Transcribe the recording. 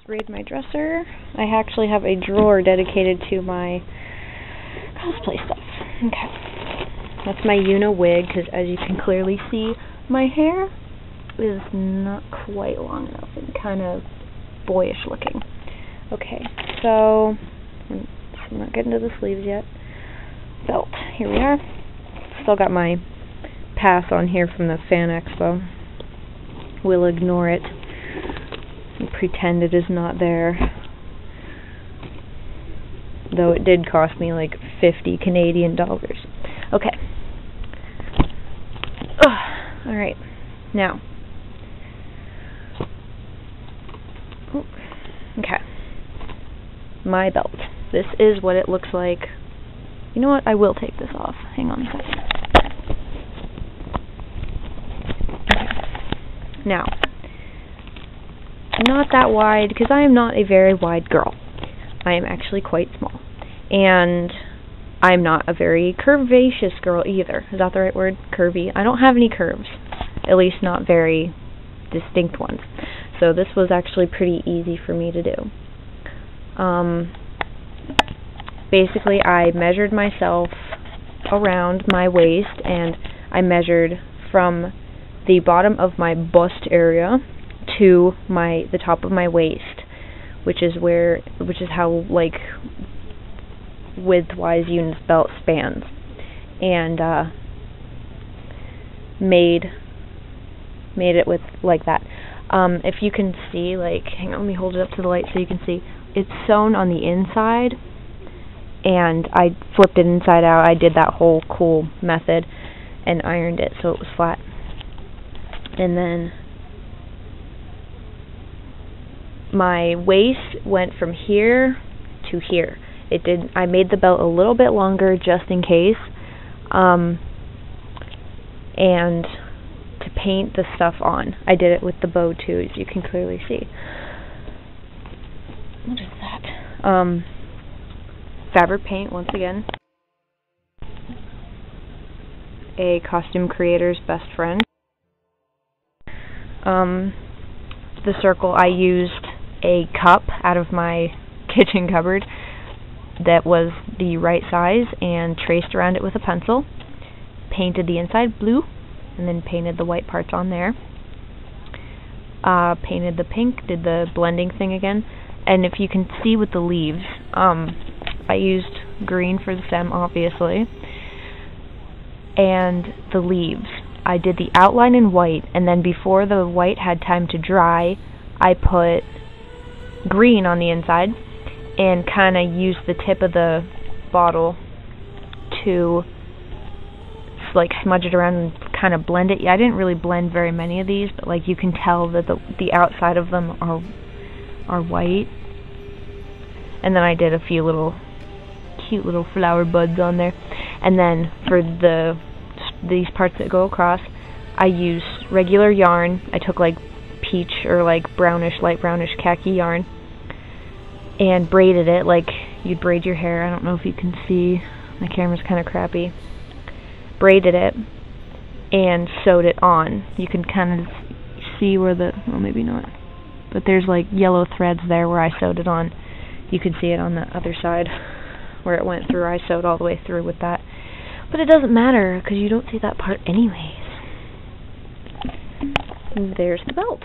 raid my dresser. I actually have a drawer dedicated to my cosplay stuff. Okay. That's my Yuna wig, because as you can clearly see, my hair is not quite long enough and kind of boyish looking. Okay, so I'm not getting to the sleeves yet. Belt. Here we are. Still got my pass on here from the Fan Expo. We'll ignore it and pretend it is not there. Though it did cost me like 50 Canadian dollars. Okay. Alright. Now. Ooh. Okay. My belt. This is what it looks like. You know what? I will take this off. Hang on a second. Okay. Now. Not that wide, because I am not a very wide girl. I am actually quite small. And I'm not a very curvaceous girl either. Is that the right word? Curvy. I don't have any curves. At least not very distinct ones. So this was actually pretty easy for me to do. Basically, I measured myself around my waist, and I measured from the bottom of my bust area to the top of my waist, which is how like width-wise Yuna's belt spans, and made it with like that. If you can see, like, hang on, let me hold it up to the light so you can see. It's sewn on the inside, and I flipped it inside out. I did that whole cool method and ironed it so it was flat. And then my waist went from here to here. I made the belt a little bit longer just in case, and to paint the stuff on. I did it with the bow too, as you can clearly see. What is that? Fabric paint, once again. A costume creator's best friend. The circle, I used a cup out of my kitchen cupboard that was the right size and traced around it with a pencil. Painted the inside blue and then painted the white parts on there. Painted the pink, did the blending thing again. And if you can see with the leaves, I used green for the stem, obviously. And the leaves, I did the outline in white, and then before the white had time to dry, I put green on the inside and kind of used the tip of the bottle to like smudge it around and kind of blend it. Yeah, I didn't really blend very many of these, but like you can tell that the outside of them are white. And then I did a few cute little flower buds on there. And then for these parts that go across, I used regular yarn. I took like peach or like light brownish khaki yarn and braided it like you'd braid your hair. I don't know if you can see, my camera's kind of crappy. Braided it and sewed it on. You can kind of see where well, maybe not, but there's like yellow threads there where I sewed it on. You can see it on the other side where it went through. I sewed all the way through with that, but it doesn't matter because you don't see that part anyways. And there's the belt.